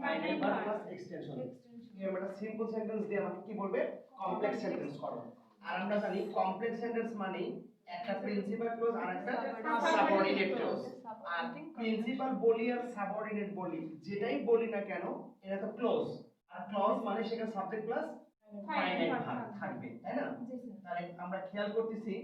Finite verb plus extension. এরকম একটা simple sentence দিয়ে আমাকে কি বলবে কমপ্লেক্স সেন্টেন্স করো। আর আমরা জানি কমপ্লেক্স সেন্টেন্স মানে একটা প্রিন্সিপাল ক্লজ আর একটা সাবঅর্ডিনেট ক্লজ। আর প্রিন্সিপাল বলি আর সাবঅর্ডিনেট বলি যেটাই বলি না কেন এটা তো ক্লজ। আর ক্লজ মানে সেখানে সাবজেক্ট প্লাস ফাইনাইট ভার্ব থাকবে, তাই না? তাহলে আমরা খেয়াল করতেছি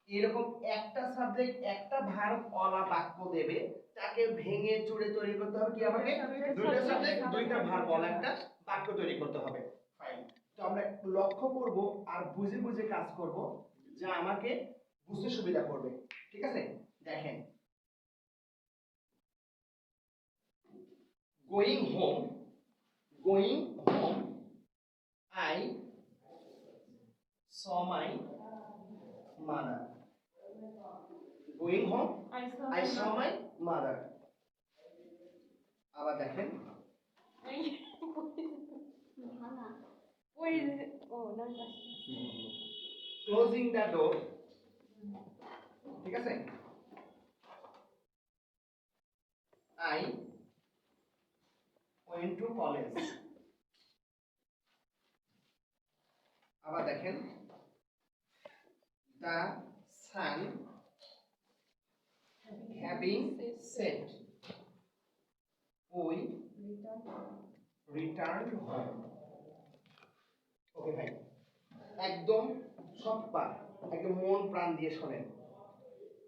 এরকম একটা সাবজেক্ট একটা ভার্ব ওয়ালা বাক্য দেবে, তাকে ভেঙে চুরে তৈরি করতে হবে কি আমাকে দুইটা সাবজেক্ট দুইটা ভার্ব ওয়ালা একটা বাক্য তৈরি করতে হবে। ফাইন। তো আমরা লক্ষ্য করব আর বুঝে বুঝে কাজ করব যা আমাকে বুঝতে সুবিধা করবে, ঠিক আছে? দেখেন, going home, going home I saw my mother. Going home I saw my mother. আবার দেখেন, closing the door, ঠিক আছে? I went to college. আবার দেখেন, the sun having set we returned home. ওকে ভাই, একদম সৎপা একদম মন প্রাণ দিয়ে শোনেন।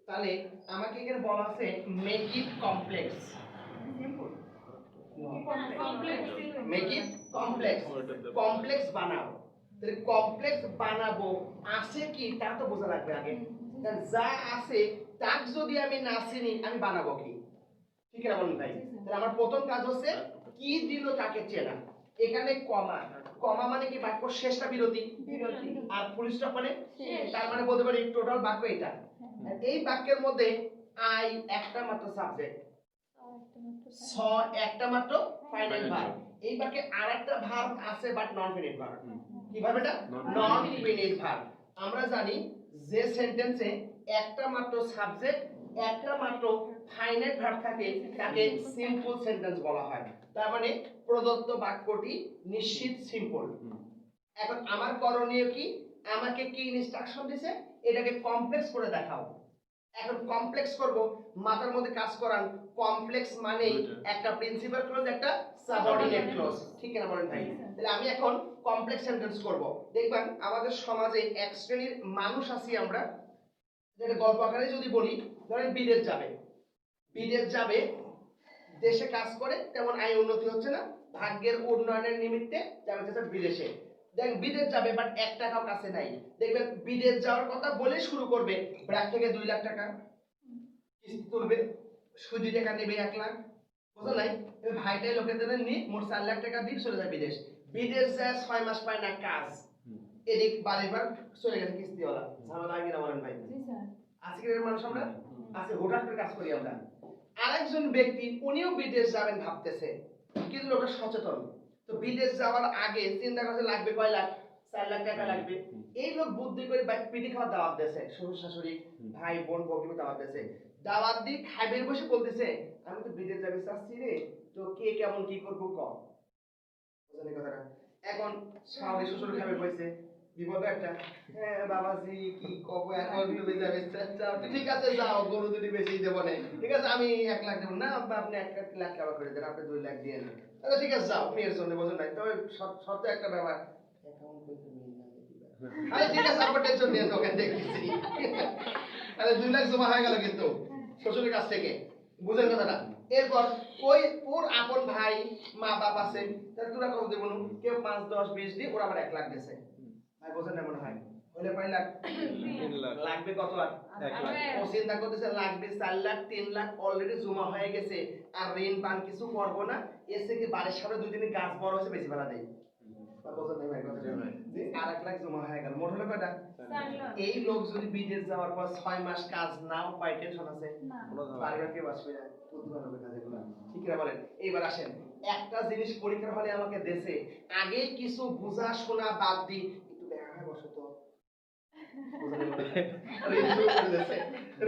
তাহলে আমাকে এখানে বলা আছে make it complex, simple make it complex, complex বানাও। তাহলে কমপ্লেক্স বানাবো আছে কি তা তো বোঝা লাগবে আগে। যা আছে তাক যদি আমি না চিনি আমি বানাবো কি, ঠিক আছে বলুন ভাই? তাহলে আমার প্রথম কাজ হচ্ছে কি দিল তাকে চেনা। এখানে কমা, কমা মানে কি বাক্য শেষটা বিরতি, বিরতি আর ফুল স্টপ মানে তার মানে বলতে পারি টোটাল বাক্য এটা। এই বাক্যের মধ্যে আই একটা মাত্র সাবজেক্ট, স একটা মাত্র ফাইনাইট ভার্ব। এই বাক্যে আরেকটা ভার্ব আছে বাট নন ফিনিট ভার্ব। কি ভার্ব এটা? নন ফিনিট ভার্ব। আমরা জানি যে সেন্টেন্সে একটা মাত্র সাবজেক্ট একটা মাত্র ফাইনাইট ভার্ব থাকে তাকে সিম্পল সেন্টেন্স বলা হয়। তার মানে প্রদত্ত বাক্যটি নিশ্চিত সিম্পল। এখন আমার করণীয় কি, আমাকে কি ইনস্ট্রাকশন দিয়েছে এটাকে কমপ্লেক্স করে দেখাও। এখন কমপ্লেক্স করব, মাথার মধ্যে কাজ করান কমপ্লেক্স মানে একটা প্রিন্সিপাল ক্লজ একটা সাবঅর্ডিনেট ক্লজ, ঠিক না বলেন ভাই? তাহলে আমি এখন কমপ্লেক্স সেন্টেন্স করব। দেখবেন আমাদের সমাজে এক শ্রেণীর মানুষ আছি আমরা, যেটা গল্প আকারে যদি বলি, ধরেন বিদেশ যাবে, বিদেশ যাবে দেশে কাজ করে তেমন আয় উন্নতি হচ্ছে না, ভাগ্যের উন্নয়নের নিমিত্তে যাবে বিদেশে। দেখেন বিদেশ যাবে বাট 1 টাকাও কাছে নাই। দেখবেন বিদেশ যাওয়ার কথা বলে শুরু করবে ব্র্যাক থেকে 2 লাখ টাকা কিস্তি তুলবে, সুদি টাকা নেবে 1 লাখ, বুঝলেন নাই? ভাইটাই লোকেদের নিয়ে মোট 4 লাখ টাকা দিয়ে চলে যায় বিদেশ। বিদেশ যায় 6 মাস পায় না কাজ, এদিক বারেবার চলে গেছে কিস্তিওয়ালা। ঝামেলা আগে না বলেন ভাই? জি স্যার। আজকের মানুষ আমরা আছে হুটহাট করে কাজ করি আমরা। আরেকজন ব্যক্তি উনিও বিদেশ যাবেন ভাবতেছে, কিন্তু লোকটা সচেতন। তো বিদেশ যাওয়ার আগে চিন্তা করতে লাগবে কয় লাখ, 4 লাখ টাকা লাগবে। এই লোক বুদ্ধি করে পিঠি খাওয়া দাওয়াত দিয়েছে, শ্বশুর শাশুড়ি ভাই বোন বউকে দাওয়াত দিয়েছে। দাওয়াত দিয়ে খাইবের বসে বলতেছে আমি তো বিদেশ যাবে চাচ্ছি রে, তো কে কেমন কি করবো ক। বুঝলেন কথাটা? এখন শাশুড়ি শ্বশুর খাইবে বসে বিপদ একটা, হ্যাঁ বাবাজি কি কব এখন তুমি যাবে চাও, ঠিক আছে যাও গরু দুটি বেশি দেব না, ঠিক আছে আমি 1 লাখ দেব না, আপনি 1 লাখ টাকা করে দেন, আপনি 2 লাখ দিয়ে দেন, আচ্ছা ঠিক আছে যাও মেয়ের জন্য বোঝেন নাই, তবে শর্ত একটা ব্যাপার অ্যাকাউন্ট করতে মেয়ে না দিবা। আরে ঠিক আছে আপনি টেনশন নিয়ে যাও কেন দেখতেছি। আরে 2 লাখ জমা হয়ে গেল কিন্তু শ্বশুরের কাছ থেকে, বুঝেন কথাটা? এরপর কই ওর আপন ভাই মা বাপ আছে, তাহলে তোরা কত দেব না, কেউ 5 10 20 দিয়ে ওরা আবার 1 লাখ দিয়েছে। ভাই বোঝেন না মনে হয়? হলে কয় লাখ? 3 লাখ। লাগবে কত আর? 1 লাখ। ও চিন্তা করতেছে লাগবে 4 লাখ 3 লাখ অলরেডি জমা হয়ে গেছে, আর ঋণ পান কিছু করব না, এসে কি বাড়ির সামনে 2 দিনে গাছ বড় হয়েছে বেশি ভাড়া দেই। বোঝেন না ভাই কথাটা? যে আর 1 লাখ জমা হয়ে গেল, মোট হলো কয়টা? 4 লাখ। এই লোক যদি বিদেশ যাওয়ার পর 6 মাস কাজ নাও পায়, টেনশন আছে না? বাড়ির কে বাসবে না, বুদ্ধিমান হবে কাজগুলো, ঠিক না বলেন? এইবার আসেন একটা জিনিস পরীক্ষার হলে আমাকে দেশে আগে কিছু বোঝা শোনা বাদ দি একটু দেখা বসো তো,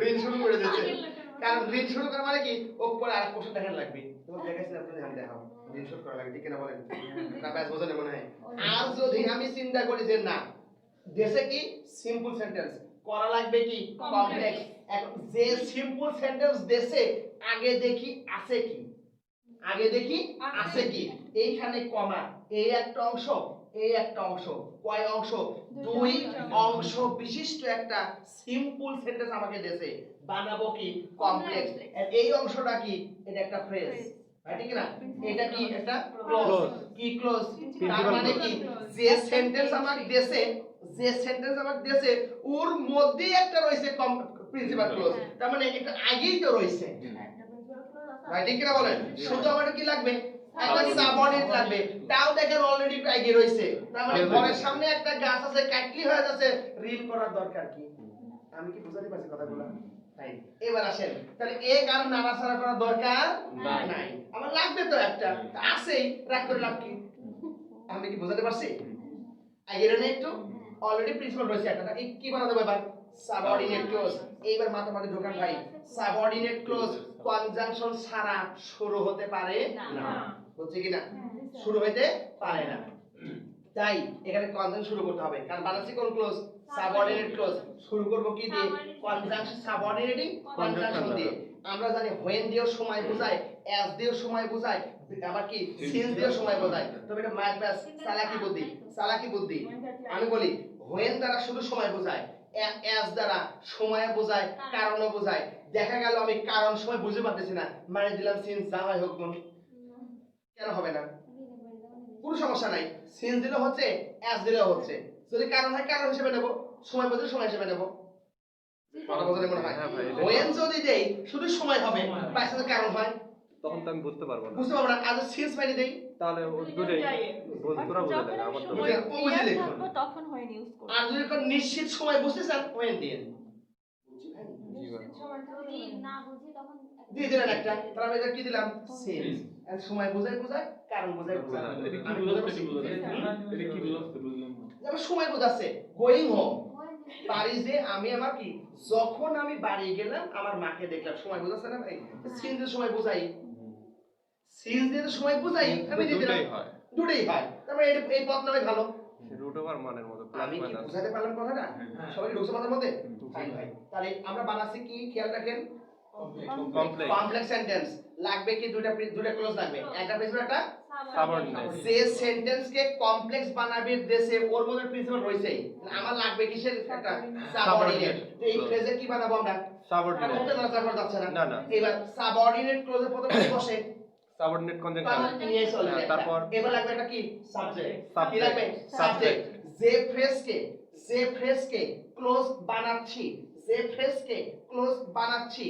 ঋণ শুরু করে দিয়েছে। কারণ ঋণ শুরু করা মানে কি ওপরে আর প্রশ্ন দেখান লাগবে, তোমার দেখাইছিলাম তুমি ধ্যান দেখাও। রিনশট করা লাগে ঠিক না বলেন না ব্যাস বোঝেন মনে হয় আর যদি আমি চিন্তা করি যে না দেশে কি সিম্পল সেন্টেন্স করা লাগবে কি কমপ্লেক্স এখন যে সিম্পল সেন্টেন্স দেশে আগে দেখি আছে কি এইখানে কমা এই একটা অংশ এই একটা অংশ কয় অংশ দুই অংশ বিশিষ্ট একটা সিম্পল সেন্টেন্স আমাকে দেশে বানাবো কি কমপ্লেক্স এই অংশটা কি এটা একটা ফ্রেজ ঠিক না এটা কি একটা ক্লোজ কি ক্লোজ তার মানে কি যে সেন্টেন্স আমার দেশে ওর মধ্যে একটা রয়েছে প্রিন্সিপাল ক্লোজ তার মানে এটা আগেই তো রয়েছে ঠিক না বলেন শুধু আমার কি লাগবে একটা সাবঅর্ডিনেট লাগবে তাও দেখেন অলরেডি আগে রয়েছে তার মানে ঘরের সামনে একটা গাছ আছে কাটলি হয়ে যাচ্ছে রিল করার দরকার কি আমি কি বুঝাতে পারছি কথাগুলো তাই এবার আসেন তাহলে এক আর নাড়াচাড়া করার দরকার নাই আমার লাগবে তো একটা আছেই রাখ করে লাভ কি আমি কি বুঝাতে পারছি আগে রে একটু অলরেডি প্রিন্সিপাল রয়েছে একটা কি বানাতে হবে এবার সাবঅর্ডিনেট ক্লোজ এইবার মাথায় ঢোকান ভাই সাবঅর্ডিনেট ক্লোজ কনজাংশন ছাড়া শুরু হতে পারে না বুঝছি কি না শুরু হতে পারে না তাই এখানে কনজাংশন শুরু করতে হবে কারণ বানাচ্ছি কোন ক্লোজ সাবঅর্ডিনেট ক্লোজ শুরু করব কি দিয়ে কনজাংশন সাবঅর্ডিনেটিং কনজাংশন দিয়ে আমরা জানি when দিয়েও সময় বোঝায় as দিয়েও সময় বোঝায় আবার কি since দিয়েও সময় বোঝায় তবে এটা মাইট ব্যাস চালাকি বুদ্ধি আমি বলি when দ্বারা শুধু সময় বোঝায় as দ্বারা সময় বোঝায় কারণও বোঝায় দেখা গেল আমি কারণ সময় বুঝতে পারতেছি না মানে দিলাম since যা হয় হোক কেন হবে না কোনো সমস্যা নাই since দিলে হচ্ছে as দিলেও হচ্ছে যদি কারণ হয় কারণ হিসেবে নেব সময় বুঝলে সময় হিসেবে নেব কথা বুঝলে মনে হয় when যদি দেই শুধু সময় হবে পাইছে কারণ হয় তখন তো আমি বুঝতে পারবো না আর since মানে দেই তাহলে দুটোই পুরো বুঝে দেয় আমার তো বুঝলে তখন হয় ইউজ করব আর যদি কোন নিশ্চিত সময় বুঝতে চান when দিন যদি না বুঝি তখন দিয়ে দিলেন একটা তাহলে আমি এটা কি দিলাম since আর সময় বোঝায় কারণ বোঝায় এটা কি বুঝতে বুঝলাম যেমন সময় বোঝাচ্ছে গোয়িং হোম বাড়ি যে আমি আমার কি যখন আমি বাড়ি গেলাম আমার মাকে দেখলাম সময় বোঝাচ্ছে না ভাই since এর সময় বোঝাই since এর সময় বোঝাই আমি দিয়ে দিলাম দুটোই হয় তারপরে এই পদ নামে ভালো রুট ওভার মানের মতো প্লাস আমি কি মাইনাস বুঝাতে পারলাম কথাটা সবাই ঢুকছে মাথার মধ্যে ফাইন ভাই তাহলে আমরা বানাচ্ছি কি খেয়াল রাখেন কমপ্লেক্স সেন্টেন্স লাগবে কি দুটো ক্লোজ লাগবে একটা প্রিন্সিপাল একটা সাবঅর্ডিনেট যে সেন্টেন্স কে কমপ্লেক্স বানাবে দেশে ওর মধ্যে প্রিন্সিপাল রয়েছেই আমার লাগবে কিসের একটা সাবঅর্ডিনেট এই ফ্রেজে কি বানাবো আমরা সাবঅর্ডিনেট না এবার সাবঅর্ডিনেট ক্লোজে প্রথমে কি বসে সাবঅর্ডিনেট কনজাংশন তারপর এবার লাগবে একটা কি সাবজেক্ট কি লাগবে সাবজেক্ট যে ফ্রেজকে ক্লোজ বানাচ্ছি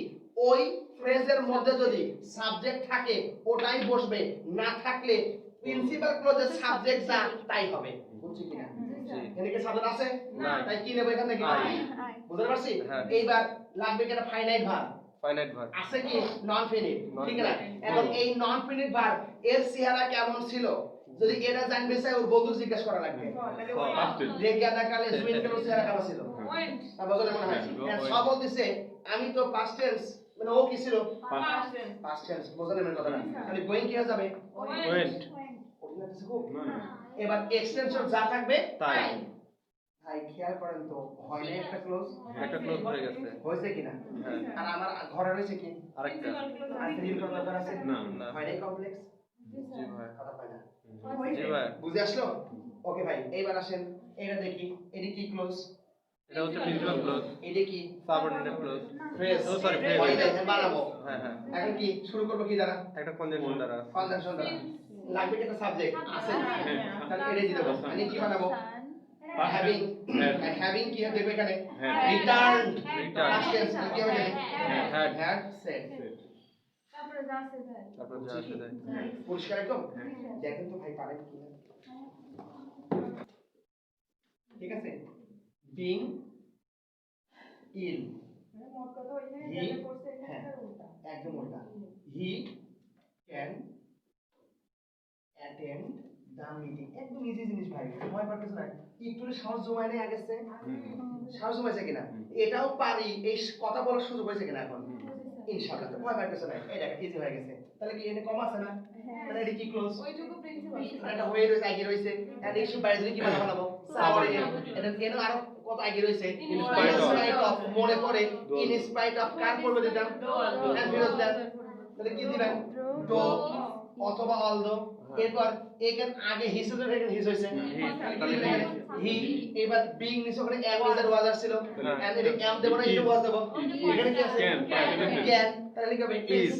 ওই ফ্রেজের মধ্যে যদি সাবজেক্ট থাকে ওটাই বসবে না থাকলে প্রিন্সিপাল ক্লোজের সাবজেক্ট যা তাই হবে বুঝছি কিনা এদিকে সাবজেক্ট আছে না তাই কি নেব এখান থেকে বুঝতে পারছি এইবার লাগবে কি একটা ফাইনাইট ভার্ব আছে কি নন ফিনিট ঠিক না এখন এই নন ফিনিট ভার্ব এর চেহারা কেমন ছিল যদি এটা জানবে চাই ওর বন্ধু জিজ্ঞেস করা লাগবে রেগাদা কালে জুইন কেন চেহারা কেমন ছিল না বুঝলে মনে হয় সব বলতেছে আমি তো পাস্ট টেন্স মানে ও কি ছিল পাস্ট টেন্স বুঝলে মনে কথাটা মানে গোইং কি হয়ে যাবে ওয়েন্ট এবার এক্সটেনশন যা থাকবে তাই ভাই খেয়াল করেন তো হয় না একটা ক্লোজ হয়ে গেছে হয়েছে কিনা আর আমার ঘরে রয়েছে কি আরেকটা আর রিল করার দরকার আছে না হয় না কমপ্লেক্স জি ভাই কথা পাই না জি ভাই বুঝে আসলো ওকে ভাই এইবার আসেন এটা দেখি এডি কি ক্লোজ এটা হচ্ছে প্রিন্সিপাল ক্লোজ এডি কি সাবঅর্ডিনেট ক্লোজ ফ্রেজ ও সরি ফ্রেজ ওই দেখেন বানাবো হ্যাঁ এখন কি শুরু করব কি দ্বারা একটা কনজাংশন দ্বারা কনজাংশন দ্বারা লাগবে একটা সাবজেক্ট আছে তাহলে এডি দিয়ে দেব আমি কি বানাবো having কি হবে এখানে returned past tense কি হবে had said তারপরে যা আছে পরিষ্কার একদম দেখেন তো ভাই পারেন কি না ঠিক আছে being ill মোট কথা ওইখানে He- যেটা করছে এখানে উল্টা একদম উল্টা he can attend the meeting একদম ইজি জিনিস ভাই ভয় পাচ্ছিস না একটু সাহস জমায় নেই আগের চেয়ে সাহস জমাইছে কিনা এটাও পারি এই কথা বলার সুযোগ হয়েছে কিনা এখন ইনশাআল্লাহ ভয় পাচ্ছিস না এটা ইজি হয়ে গেছে তাহলে কি এনে কম আছে না তাহলে এটা কি ক্লোজ ওইটুকু প্রিন্সিপাল এটা হয়ে রয়েছে আগে রয়েছে এন্ড ইস্যু বাইরে দিলে কি বানাবো সাবঅর্ডিনেট এটা কেন আরো কত আগে রয়েছে ইন স্পাইট অফ মনে পড়ে ইন স্পাইট অফ কার পড়বে দিতাম এন্ড ফিরত দেন তাহলে কি দিবেন ডো অথবা অলদো এরপর এখানে আগে হিস হচ্ছে এখানে হিস হইছে হি এবার বিং নিচে ওখানে এম ওয়াজ ওয়াজার ছিল এন্ড এটা এম দেব না এটা ওয়াজ দেব এখানে কি আছে ক্যান তাহলে কি হবে ইজ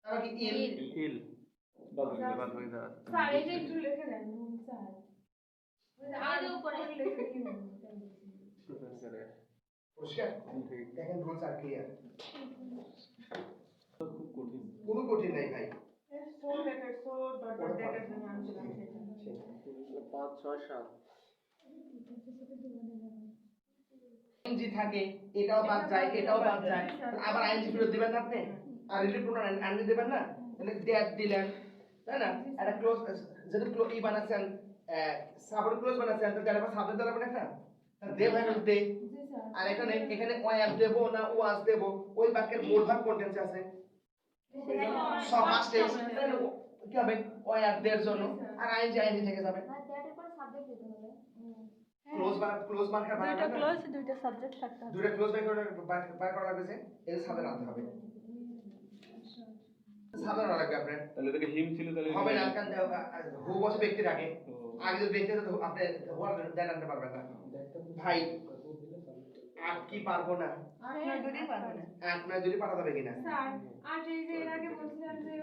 তাহলে কি ইল ইল বাদ বাকি দাও স্যার এটা একটু লিখে দেন স্যার আর উপরে লিখে দিন পরিষ্কার দেখেন রুলস আর ক্লিয়ার খুব কঠিন কোনো কঠিন নাই ভাই so letter so dot dot dot এর নাম ছিল 5 6 7 আইএনজি থাকে এটাও বাদ যায় এটাও বাদ যায় আবার আইএনজি ফেরত দিবেন না আপনি আর রিলেটিভ প্রোনাউন আইএনজি দিবেন না তাহলে দ্যাট দিলেন তাই না একটা ক্লোজ যেটা ক্লোজ ই বানাচ্ছেন সাবঅর্ডিনেট ক্লোজ বানাচ্ছেন তো তাহলে সাবজেক্ট দ্বারা বানাচ্ছেন না তাহলে দে ভাইরাস দে আর এখানে এখানে ওয়াজ দেব না ওয়াজ দেব ওই বাক্যের মূল ভাব কোনটেন্স আছে সমাজ টেন্স কি হবে ওয়াজ দের জন্য আর আইএনজি থেকে যাবে দ্যাটের পর সাবজেক্ট দিতে হবে ক্লোজ মার্কার দুইটা ক্লোজ দুইটা সাবজেক্ট থাকতে হবে দুটো ক্লোজ বাই করা লাগবে এর সাথে আনতে হবে সাধারণ লাগবে আপনার তাহলে এটাকে হিম ছিল তাহলে হবে না কারণ হু বসে ব্যক্তির আগে আগে যদি ব্যক্তি তো আপনি হওয়ার দেন আনতে পারবেন না ভাই আর কি পারবো না আপনার দুটোই পারবে না আপনার যদি পারা যাবে কিনা স্যার আর এই যে এর আগে বলছিলাম যে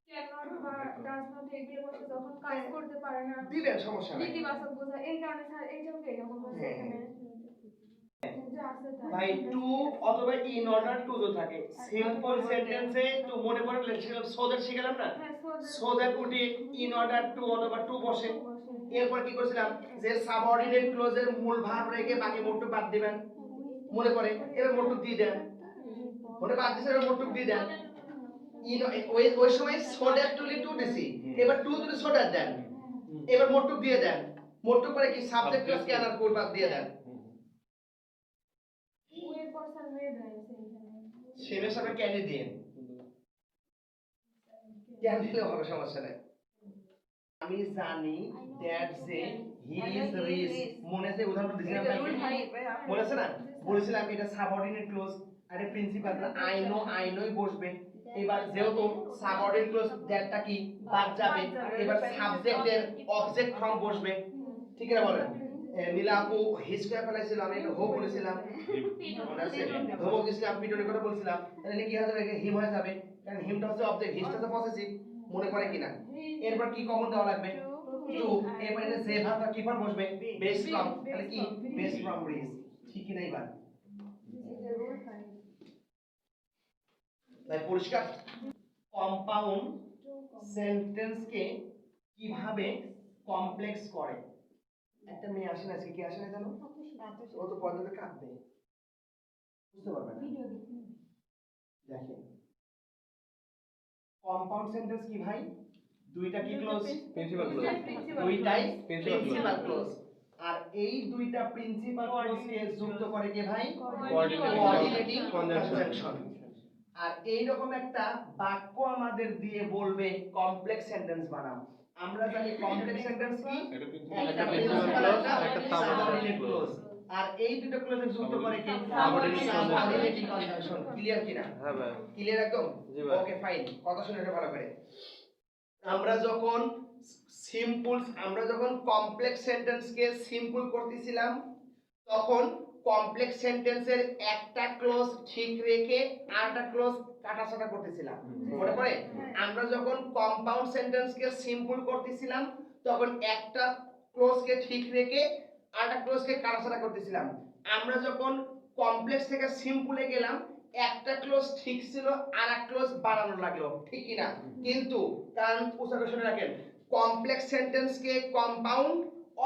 ক্যান নট বা ডাজ নট এগুলো বসে যখন কাজ করতে পারে না দিবেন সমস্যা নাই নীতিবাচক বোঝা এই কারণে স্যার এইটাও এরকম বলছে এখানে যা আছে তাই ভাই টু অথবা ইন অর্ডার টু তো থাকে সিম্পল সেন্টেন্সে টু মনে পড়ে লেখছিলাম সো দ্যাট শিখলাম না হ্যাঁ সো দ্যাট উঠে ইন অর্ডার টু অথবা টু বসে এরপর কি করেছিলাম যে সাবঅর্ডিনেট ক্লোজের মূল ভাব রেখে বাকি মোটটুক বাদ দিবেন মনে করে এবার মোটটুক দিয়ে দেন মনে বাদ দিছে এবার মোটটুক দিয়ে দেন ইন ওই সময় সো দ্যাট টু টু দিছি এবার টু যদি সো দ্যাট দেন এবার মোটটুক দিয়ে দেন মোটটুক করে কি সাবজেক্ট প্লাস ক্যান আর কোড বাদ দিয়ে দেন ওয়ের পর স্যার মেড রয়েছে এখানে সেমের সাথে ক্যান্ডি দিয়ে ক্যান দিলে হবে সমস্যা নাই আমি জানি দ্যাট যে হি ইজ রিচ মনে আছে উদাহরণ দিছিলাম মনে আছে না বলেছিলাম এটা সাবঅর্ডিনেট ক্লোজ আরে প্রিন্সিপাল আই নোই বসবে এবার যেহেতু সাবঅর্ডিনেট ক্লোজ দ্যাটটা কি বাদ যাবে এবার সাবজেক্টের অবজেক্ট ফর্ম বসবে ঠিক আছে বলেন নীলা আপু হিস করে ফেলাইছিল আমি এটা হো বলেছিলাম মনে আছে ধমক দিছিলাম পিটনের কথা বলছিলাম তাহলে কি হবে হিম হয়ে যাবে কারণ হিমটা হচ্ছে অবজেক্ট হিসটা হচ্ছে পসেসিভ মনে পড়ে কিনা এরপর কি কমন দেওয়া লাগবে টু এরপর এটা যে ভাবটা কি ফর্ম বসবে বেস ফ্রম তাহলে কি বেস ফ্রম রিজ ঠিক কি না এবার তাই পরিষ্কার কম্পাউন্ড সেন্টেন্সকে কিভাবে কমপ্লেক্স করে একটা মেয়ে আসে না আজকে কি আসে না জানো ও তো পর্দাতে কাঁদবে বুঝতে পারবে না দেখেন কম্পাউন্ড সেন্টেন্স কি ভাই দুইটা কি ক্লোজ প্রিন্সিপাল ক্লোজ দুইটাই Principal clause. প্রিন্সিপাল ক্লোজ আর এই দুইটা প্রিন্সিপাল ক্লোজকে যুক্ত করে কে ভাই কোঅর্ডিনেটিং কনজাংশন আর এই রকম একটা বাক্য আমাদের দিয়ে বলবে কমপ্লেক্স সেন্টেন্স বানাও আমরা জানি কমপ্লেক্স সেন্টেন্স কি একটা প্রিন্সিপাল একটা সাবঅর্ডিনেট ক্লোজ আর এই দুটো ক্লোজে যুক্ত করে কি সাবঅর্ডিনেটিং কনজাংশন ক্লিয়ার কিনা হ্যাঁ ভাই ক্লিয়ার একদম জি ভাই। ওকে ফাইন কথা শুনে এটা ভালো করে আমরা যখন কমপ্লেক্স সেন্টেন্সকে সিম্পল করতেছিলাম তখন কমপ্লেক্স সেন্টেন্সের একটা ক্লোজ ঠিক রেখে আরেকটা ক্লোজ কাটাছাটা করতেছিলাম মনে পড়ে আমরা যখন কম্পাউন্ড সেন্টেন্সকে সিম্পল করতেছিলাম তখন একটা ক্লোজকে ঠিক রেখে আরেকটা ক্লোজকে কাটাছাটা করতেছিলাম আমরা যখন কমপ্লেক্স থেকে সিম্পলে গেলাম একটা ক্লোজ ঠিক ছিল আর এক ক্লোজ বাড়ানো লাগলো ঠিক কি না কিন্তু কারণ উচ্চারণ শুনে রাখেন কমপ্লেক্স সেন্টেন্সকে কম্পাউন্ড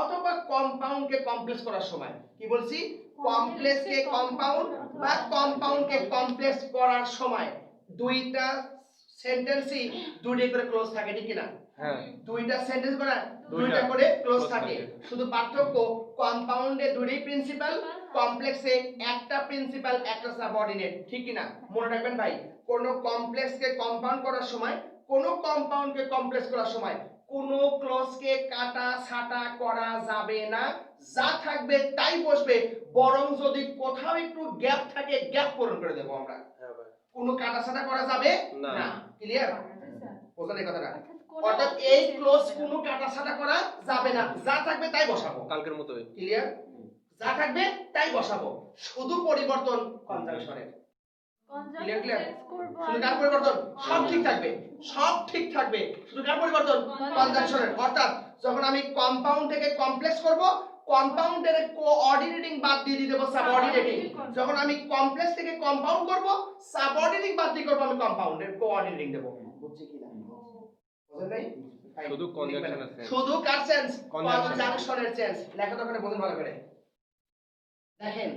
অথবা কম্পাউন্ডকে কমপ্লেক্স করার সময় কি বলছি কমপ্লেক্সকে কম্পাউন্ড বা কম্পাউন্ডকে কমপ্লেক্স করার সময় দুইটা সেন্টেন্সই দুইটা করে ক্লোজ থাকে ঠিক কি না হ্যাঁ দুইটা সেন্টেন্স করে দুইটা করে ক্লোজ close থাকে থাকে। শুধু পার্থক্য কম্পাউন্ডে দুইটাই প্রিন্সিপাল কমপ্লেক্সে একটা প্রিন্সিপাল একটা সাবঅর্ডিনেট ঠিক কি না মনে রাখবেন ভাই কোন কমপ্লেক্সকে কম্পাউন্ড করার সময়, কোন কম্পাউন্ডকে কমপ্লেক্স করার সময় কোন ক্লজকে কাটা ছাটা করা যাবে না, যা থাকবে তাই বসবে, বরং যদি কোথাও একটু গ্যাপ থাকে গ্যাপ পূরণ করে দেবো আমরা। হ্যাঁ ভাই। কোনো কাটা ছাটা করা যাবে না। না। ক্লিয়ার? জি স্যার। বোঝেন এই কথাটা? কোনো অর্থাৎ এই ক্লজ কোনো কাটা ছাটা করা যাবে না, যা থাকবে তাই বসাবো। কালকের মতোই। ক্লিয়ার? যা থাকবে তাই বসাবো, শুধু পরিবর্তন কনজাংশনের। Clear, clear? শুধু কার পরিবর্তন? সব ঠিক থাকবে, সব ঠিক থাকবে, শুধু কার পরিবর্তন? কনজাংশনের। অর্থাৎ যখন আমি কম্পাউন্ড থেকে কমপ্লেক্স করব, কম্পাউন্ডের কোঅর্ডিনেটিং বাদ দিয়ে দেব সাবঅর্ডিনেটিং। যখন আমি কমপ্লেক্স থেকে কম্পাউন্ড করব, সাবঅর্ডিনেটিং বাদ দিয়ে করব আমি কম্পাউন্ডের কোঅর্ডিনেটিং দেব। বুঝছি কি না? বুঝেন নাই? শুধু কনজাংশনের চেঞ্জ। শুধু কার চেঞ্জ? Conjunction. কনজাংশনের চেঞ্জ। লেখা তো ওখানে বুঝুন ভালো করে। দেখেন,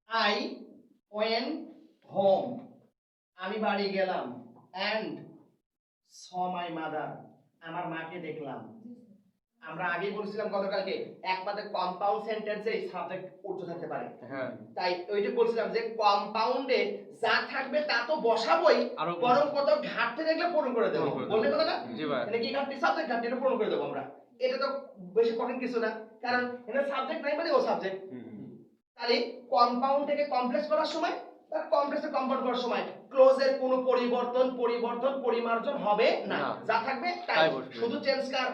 আই ওয়েন হোম, আমি বাড়ি গেলাম, এন্ড স মাই মাদার, আমার মাকে দেখলাম। আমরা আগেই বলছিলাম গতকালকে একমাত্র কম্পাউন্ড সেন্টেন্সে সাবজেক্ট উর্ধ থাকতে পারে। হ্যাঁ। তাই ওইটা বলছিলাম যে কম্পাউন্ডে যা থাকবে তা তো বসাবোই, আরো- বরং কত ঘাটতি দেখলে পূরণ করে দেবো। পূরণ করে দেবো। বললে কথাটা? জি ভাই। মানে কি ঘাটতি? সাবজেক্ট ঘাটতি, এটা পূরণ করে দেবো আমরা। এটা তো বেশি কঠিন কিছু না, কারণ এটা সাবজেক্ট নাই মানে ও সাবজেক্ট। তাহলে কম্পাউন্ড থেকে কমপ্লেক্স করার সময়, তার কমপ্লেক্সে কম্পাউন্ড করার সময় ক্লোজের কোনো পরিমার্জন হবে না, না। যা থাকবে তাই তাই বসবে। শুধু চেঞ্জ কার?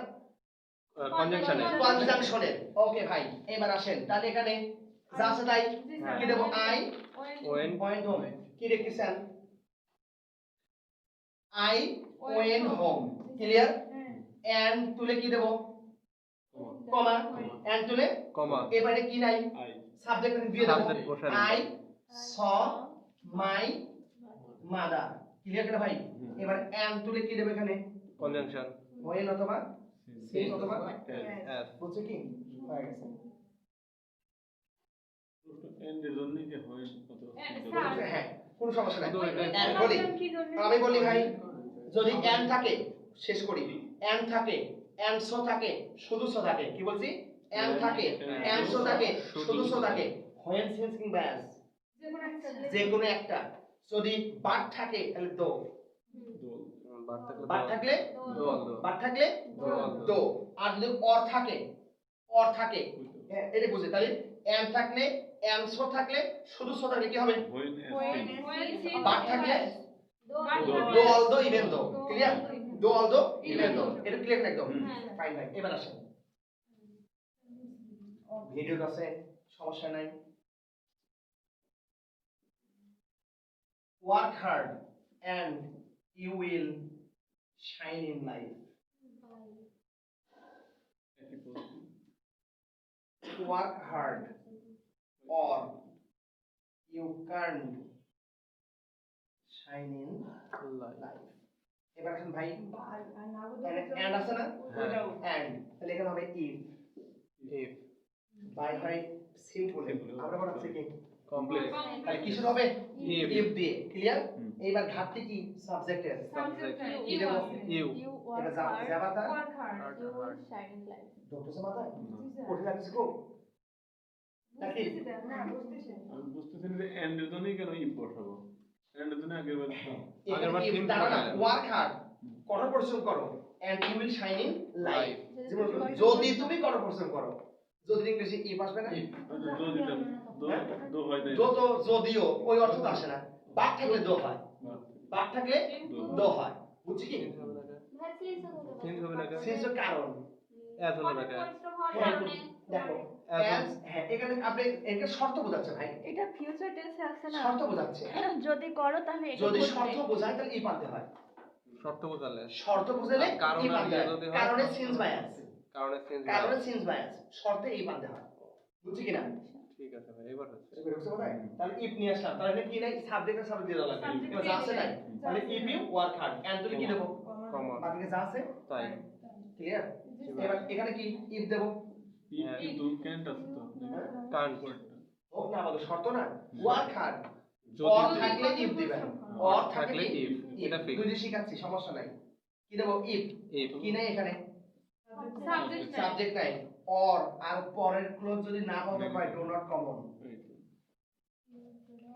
কনজাংশনে। কনজাংশনের। ওকে ভাই, এবার আসেন, তাহলে এখানে যা আছে তাই জি স্যার। কি দেব? I when went home. কি লিখতেছেন? I went home. Clear? And তুলে কি দেব? কমা। এন্ড তুলে কমা এবারে কি নাই? সাবজেক্ট দিয়ে দেব। Subject বসাই দেব। I saw my mother. Clear করে ভাই? এবার এন্ড তুলে কি দেব এখানে? কনজাংশন ওয়েন অথবা সিন্স অথবা এস। বুঝছো কি? হয়ে গেছে। হ্যাঁ, কোনো সমস্যা নাই। বলি, আমি বলি ভাই, যদি এন থাকে, শেষ করি, এন থাকে, এন সো থাকে, শুধু সো থাকে, কি বলছি? এন থাকে, এন সো থাকে, শুধু সো থাকে, হোয়েন সিন্স কিংবা অ্যাজ, যে কোনো একটা। যদি বাট থাকে তাহলে দো, বাট থাকলে বাট থাকলে দো, আর যদি অর থাকে, অর থাকে, এটা বুঝে, তাহলে এন থাকলে, এন সো থাকলে, শুধু সো থাকলে কি হবে? বাট থাকলে দো অল দো ইভেন দো। ক্লিয়ার? দো অল দো ইভেন দো। এটা ক্লিয়ার একদম? ফাইন ভাই, এবার আসেন। ভিডিও আছে, সমস্যা নাই। Work hard and you will shine in life. Work hard or you can't shine in life. এবার আসেন ভাই, and আছে না? And তাহলে এখানে হবে if. ইফ বাই ভাই সিম্পল, আমরা বলছি কি কমপ্লেক্স তাহলে কি শুরু হবে? If. if দিয়ে। ক্লিয়ার? এইবার ঘাটতি কি? সাবজেক্টের। কি দেব? ইউ You এটা work hard, যাবাতা you will shine in life. ধরতেছে মাথায়? কঠিন লাগছে খুব নাকি? আগের বার if same দ্বারা না, বললেন। work hard, কঠোর পরিশ্রম করো, and you will shine in life. Life. যেমন যদি তুমি কঠোর পরিশ্রম করো, যদি ইংলিশে if আসবে না? দো তো যদিও ওই অর্থ তো আসে না, বাট থাকলে দো হয়, বাট থাকলে দো হয়। বুঝছি কি? চেঞ্জ হবে না কেন? সেটার কারণ এস হলো না কেন? দেখো, as, হ্যাঁ, এখানে আপনি এটা শর্ত বোঝাচ্ছে ভাই, এটা ফিউচার টেন্সে আছে না? শর্ত বোঝাচ্ছে। যদি করো তাহলে এটা যদি করবে। শর্ত বোঝায় তাহলে ই পালতে হয়, শর্ত বোঝালে শর্ত বুঝালে কারণ ই পালতে আর হয়, যদি হয়? কারণে সিন্স বায়াস, কারণে চেঞ্জ কারণে সিন্স বায়াস, শর্তে ই পালতে হয়। বুঝছি কিনা? ঠিক আছে ভাই, এবার হচ্ছে বুঝতে পারলে? তাহলে ইফ নিয়ে আসলাম, তাহলে কি নাই? সাবজেক্ট আর সাবজেক্ট দিয়ে দেওয়া লাগবে। এবার যা আছে নাই, তাহলে if you work hard, and তুলে কি দেব? কমা বাকিতে যা আছে তাই ক্লিয়ার? এবার এখানে কি ইফ দেব? কান হোক না বলো, শর্ত না, ওয়ার্ক হার্ড, যদি অর থাকলে ইফ দিবেন, অর থাকলে থাকলে ইফ, if, এটা fix। দুইটা শিখাচ্ছি, সমস্যা নাই। কি দেব? ইফ, ইফ কি নাই এখানে? সাবজেক্ট সাবজেক্ট নাই, অর, আর পরের ক্লোজ যদি না বলতে হয় ডু নট কমন।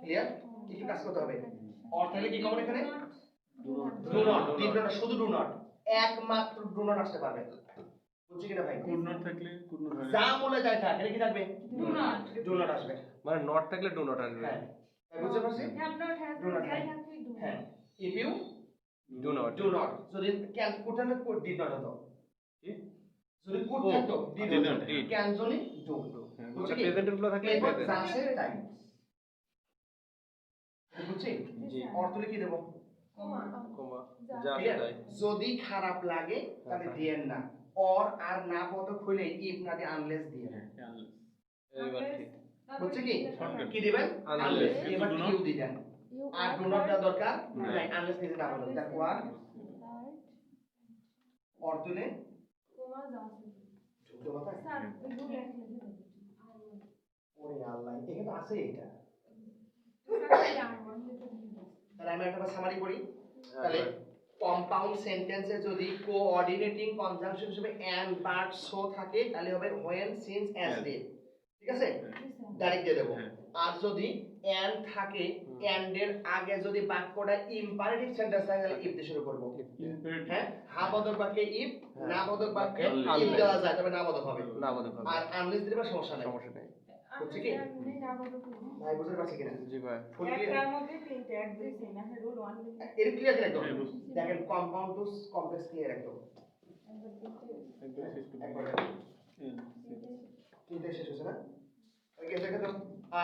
ক্লিয়ার? কি কি কাজ করতে হবে? অর তাহলে কি কমন এখানে Do do not not. Did not শুধু ডু নট একমাত্র ডু নট আসতে পারবে বুঝছি কিনা ভাই could not থাকলে could not হয় না। যা মূলে যায় থাক এটা কি থাকবে Do not. ডু নট আসবে মানে নট থাকলে ডু নট আসবে। হ্যাঁ বুঝতে পারছি Have not, has Do not, not can have. have, we do. হ্যাঁ if you do not. Do not যদি ক্যান কুড না কুড ডিড নট হতো যদি কুড Oh, থাকতো ডিড did হতো not, did. ক্যান যদি ডু হ্যাঁ, বুঝছি ওটা কি প্রেজেন্ট গুলো থাকলে এরপর প্রেজেন্ট। যাচ্ছে টাইম বুঝছি This one. অর্থ কি দেব Comma. কমা যা। যা ক্লিয়ার তাই। যদি খারাপ লাগে তাহলে হ্যাঁ। দিয়েন না অর আর না পদ খুলে ইফ না দিয়ে আনলেস দিয়ে হ্যাঁ, unless। এইবার ঠিক। বুঝছে কি Shortcut. কি দিবেন Unless. আনলেস If এবার you do কিউ not- দিবেন You আর are ডু নট দেওয়া দরকার না। নাই আনলেস নিজে না বলো দ্যাট ওয়ার অর তুলে Comma যাচ্ছে। ঢুকতে মাথায় Sir, we do like this. ওরে আল্লাহ এখানে তো আছে এটা Sir, yeah, one little bit. তাহলে আমি একটা সামারি করি হ্যাঁ, তাহলে কম্পাউন্ড সেন্টেন্সে যদি কোঅর্ডিনেটিং কনজাংশন হিসেবে এন্ড বাট সো থাকে তাহলে হবে when since as Yes. did ঠিক আছে This one. ডাইরেক্ট দিয়ে দেবো হ্যাঁ। আর যদি এন্ড থাকে এন্ড এর আগে যদি বাক্যটা ইম্পারেটিভ সেন্টেন্স থাকে তাহলে ইফ দিয়ে শুরু করব Imperative। হ্যাঁ হা বোধক বাক্যে ইফ হ্যাঁ। না বোধক বাক্যে Unless. ইফ দেওয়া যায় তবে না বোধক হবে না বোধক হবে। আর আনলেস দিলে সমস্যা নাই সমস্যা নেই। বুঝছি কি? আমি না বলবো কি? ভাই বুঝতে পারছি কিনা জি ভাই। ফুল ক্লিয়ার একটার মধ্যে তিনটে এক দুই তিন আমি রুল ওয়ান এর ক্লিয়ার কিনা একদম হ্যাঁ, বুঝছি। দেখেন কম্পাউন্ড টু কমপ্লেক্স ক্লিয়ার একদম একবার শেষ করতে একবার হবে। তিনটে শেষ হয়েছে না ওকে দেখে তো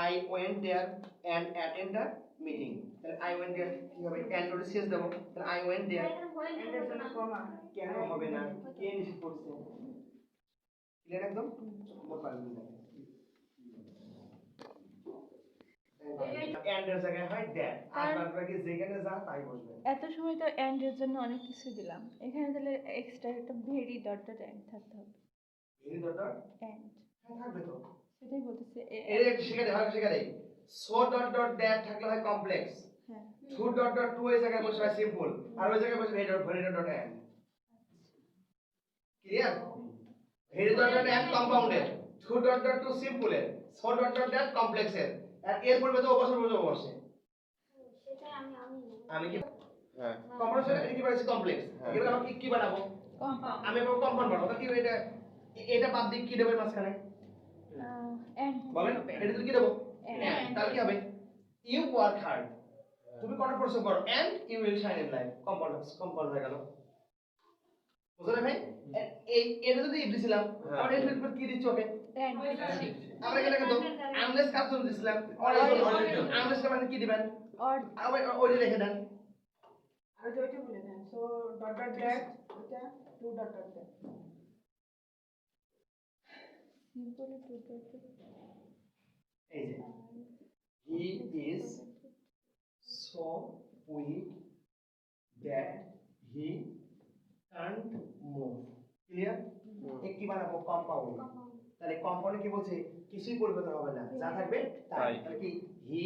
I went there and attend the meeting তাহলে আই ওয়েন্ট देयर কি হবে এন্ড ওর শেষ দেব তাহলে আই ওয়েন্ট देयर এন্ডের জন্য কমা কেন হবে না কে নিষেধ করছে ক্লিয়ার একদম মোট পারবেন না এন্ড এর জায়গায় হয় দ্যাট আর বাকি যেখানে যা তাই বসবে এত সময় তো এন্ড এর জন্য অনেক কিছু দিলাম এখানে তাহলে এক্সট্রা একটা ভেরি ডট ডট এন্ড থাকতে হবে ভেরি দরকার এন্ড হ্যাঁ থাকবে তো সেটাই বলতেছে এর একটু শিখে হয় শিখে দেই সো ডট ডট দ্যাট থাকলে হয় কমপ্লেক্স হ্যাঁ টু ডট ডট টু এই জায়গায় বসে হয় সিম্পল আর ওই জায়গায় বসে very dot dot and clear very dot dot and compounded to dot dot to সিম্পলের সো ডট ডট দ্যাট কমপ্লেক্সের আর এর পূর্বে তো অবশ্যই বসে আমি কি হ্যাঁ। কম্পাউন্ড এটা কি বলেছি কমপ্লেক্স হ্যাঁ। এবার আমি কি বানাবো কম্পাউন্ড আমি বলবো কম্পাউন্ড বানাবো তাহলে কি এটা এটা বাদ দিয়ে কি দেব এর মাঝখানে এন্ড বলেন এটা তুই কি দেব and তাহলে কি হবে ইউ ওয়ার্ক হার্ড তুমি কঠোর পরিশ্রম করো and you will shine in life compound হয়ে গেল বুঝলে ভাই এই এটা যদি ইফ দিছিলাম হ্যাঁ। আমরা এর ভিতর কি দিচ্ছি ওকে এন্ড আমরা এখানে কিন্তু আনলেস কাজ জন্য দিছিলাম আনলেস মানে কি দিবেন অর আবার ওই রেখে দেন আর ওইটা বলে দেন সো ডট ডট দ্যাট এটা to dot dot that simple to dot এই যে he is so weak that he can't move clear একটি বানাবো কম্পাউন্ড তাহলে কম্পাউন্ডে কি বলছে কিছুই পরিবর্তন হবে না যা থাকবে তাই তাই। তাহলে কি হি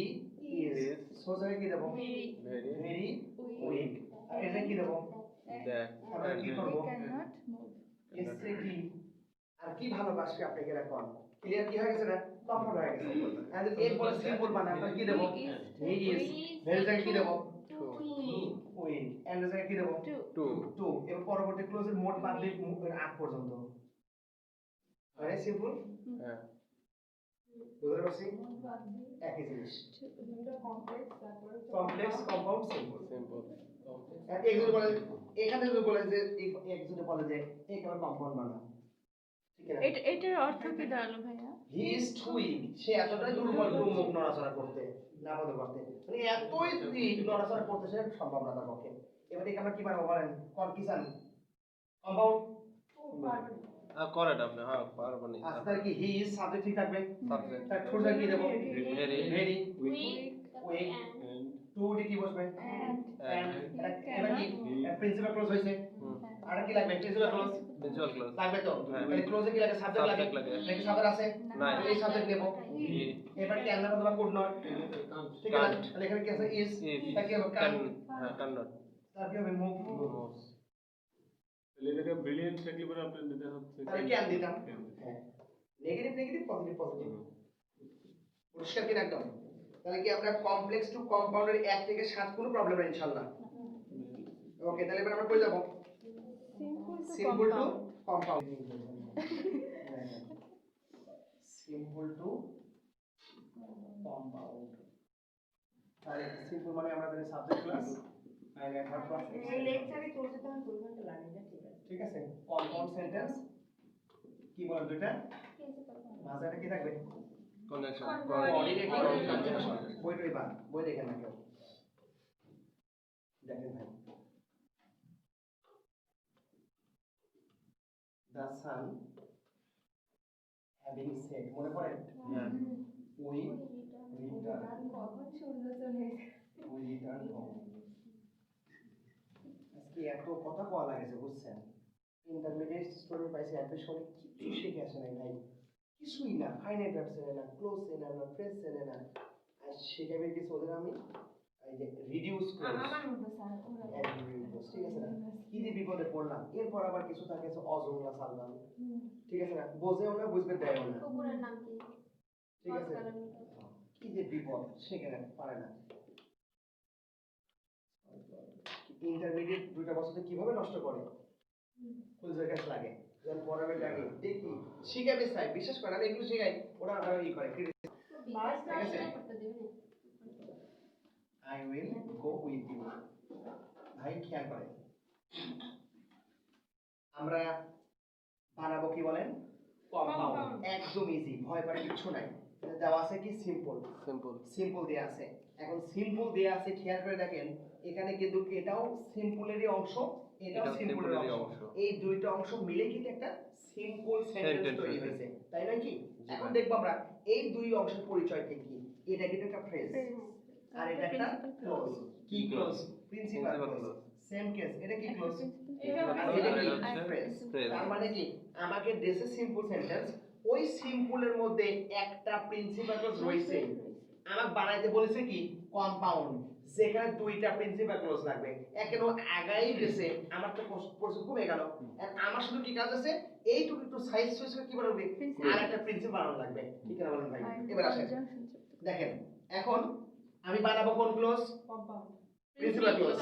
ইজ সো জায়গায় কি দেবো ভেরি ভেরি ভেরি উইক আর এটা কি দেবো দ্যাট আমরা কি করব ক্যান নট মুভ এসে কি আর কি ভালোবাসবে আপনাকে এখন ক্লিয়ার কি হয়ে গেছে না কম্পাউন্ড হয়ে গেছে আর এর পরে সিম্পল বানাবো তাহলে কি দেবো হি ইজ ভেরি জায়গায় কি দেবো উইক এন্ড জায়গায় কি দেবো টু টু 2 এবার পরবর্তী ক্লোজের মোড বাদ দিয়ে আগ পর্যন্ত মানে সিম্পল হ্যাঁ বুঝতে পারছি একই জিনিস এটা কমপ্লেক্স তারপরে কমপ্লেক্স কম্পাউন্ড সিম্পল সিম্পল আর এক যদি বলে এখানে যদি বলে যে এক যদি বলে যে এই কেবল কম্পাউন্ড বানা ঠিক আছে এটা এটার অর্থ কি দাঁড়ালো ভাইয়া হি ইজ টু উইক সে এতটাই দুর্বল মুখ নড়াচড়া করতে না বলতে করতে মানে এতই উইক নড়াচড়া করতে সে সম্ভব না তার পক্ষে এবারে আমরা কি বানাবো বলেন কোন কি জানেন কম্পাউন্ড করেন আপনি হ্যাঁ পারবেন না আস্তে কি হি ইজ সাবজেক্ট ঠিক থাকবে সাবজেক্ট তার ঠোঁটটা কি দেবো very very Weak. Weak And টু ডি কি বসবে এন্ড এন্ড এবার কি প্রিন্সিপাল ক্লোজ হইছে আর কি লাগবে প্রিন্সিপাল ক্লোজ ভিজুয়াল ক্লোজ লাগবে তো হ্যাঁ। তাহলে ক্লোজে কি লাগে সাবজেক্ট লাগে Subject লাগে। নাকি সাবজেক্ট আছে না। এই সাবজেক্ট নেব এবার কি আমরা অথবা কুড নট ঠিক আছে Can't. তাহলে এখানে কি আছে ইজ ইফ তা কি হবে ক্যান কান হ্যাঁ ক্যান নট তার কি হবে মুভ তাহলে এটাকে ব্রিলিয়েন্ট থাকলে পরে আপনার দিতে হচ্ছে তাহলে ক্যান দিতাম Can. হ্যাঁ নেগেটিভ নেগেটিভ পজিটিভ পজিটিভ পরিষ্কার কি একদম তাহলে কি আমরা কমপ্লেক্স টু কম্পাউন্ডের 1 থেকে 7 কোনো প্রবলেম নেই ইনশাআল্লাহ। ওকে, তাহলে এবার আমরা কই যাব? Simple to simple to compound. Compound. Simple to compound. তাহলে সিম্পল মানে আমরা জানি সাবজেক্ট ক্লাস আর মেথড ক্লাস। এই লেকচারে চলতে তখন 2 ঘন্টা লাগে, এটা ঠিক আছে। ঠিক আছে, কম্পাউন্ড সেন্টেন্স কি বলেন দুইটা মাঝে কি থাকবে? Conjunction coordinating conjunction. বই দেখেন না কেউ, দেখেন ভাই। The sun having said, মনে পড়ে? We কখন সূর্য চলে return home. আজকে এত কথা কওয়া লাগেছে বুঝছেন? ইন্টারমিডিয়েট স্টুডেন্ট পাইছে অ্যাডমিশনে কিছু শিখে আসে নাই ভাই, কিছুই না। ফাইনাইট ভার্ব চেনে না, ক্লোজ চেনে না, ফ্রেজ চেনে না। আর শিখাবে কিছু ওদের আমি এই যে রিডিউস ক্লোজ, আমার মতো স্যার ওরা ঠিক আছে না? কি যে বিপদে পড়লাম। এরপর আবার কিছু থাকে যে অজমলা সাললাম, ঠিক আছে না? বোঝেও না, বুঝবে দেয়ও না, কুকুরের নাম কি? ঠিক আছে? কি যে বিপদ, সেখানে পারে না। ইন্টারমিডিয়েট 2টা বছরে কিভাবে নষ্ট করে ফুলজের কাছে লাগে, যখন পড়াবে লাগে দেখি শিখাবে চাই, বিশ্বাস করেন আমি এগুলো শিখাই, ওরা আবার ই করে বাস ঠিক আছে? করতে দেবে I will go with you. ভাই খেয়াল করেন, আমরা বানাবো কি বলেন? কম্পাউন্ড। একদম ইজি, ভয় পাওয়ার কিছু নাই। এটা দেওয়া আছে কি? সিম্পল। সিম্পল দেয়া আছে। এখন সিম্পল দেয়া আছে, খেয়াল করে দেখেন এখানে কিন্তু এটাও সিম্পলেরই অংশ, এটাও সিম্পলের অংশ। এই দুইটা অংশ মিলে কিন্তু একটা সিম্পল সেন্টেন্স তৈরি হয়েছে, তাই নয় কি? এখন দেখবো আমরা এই দুই অংশের পরিচয় কি কি। এটা কিন্তু একটা ফ্রেজ আর এটা একটা ক্লোজ। কি close? Principal clause. Same case, এটা কি ক্লোজ? আর এটা কি ফ্রেজ। তার মানে কি আমাকে দেশে সিম্পল সেন্টেন্স, ওই সিম্পলের মধ্যে একটা প্রিন্সিপাল ক্লোজ রয়েছে। আমাকে বানাইতে বলেছে কি? কম্পাউন্ড, যেখানে দুইটা প্রিন্সিপাল ক্লোজ লাগবে। একেও আগাই গেছে, আমার তো কোর্স কমে গেল। আর আমার শুধু কি কাজ আছে? এইটুকু একটু সাইজ সুইচ করে কি বানাবে? আর একটা প্রিন্সিপাল বানানো লাগবে, ঠিক আছে বলেন ভাই? এবার আসেন দেখেন, এখন আমি বানাবো কোন ক্লোজ? কম্পাউন্ড। Principal clause.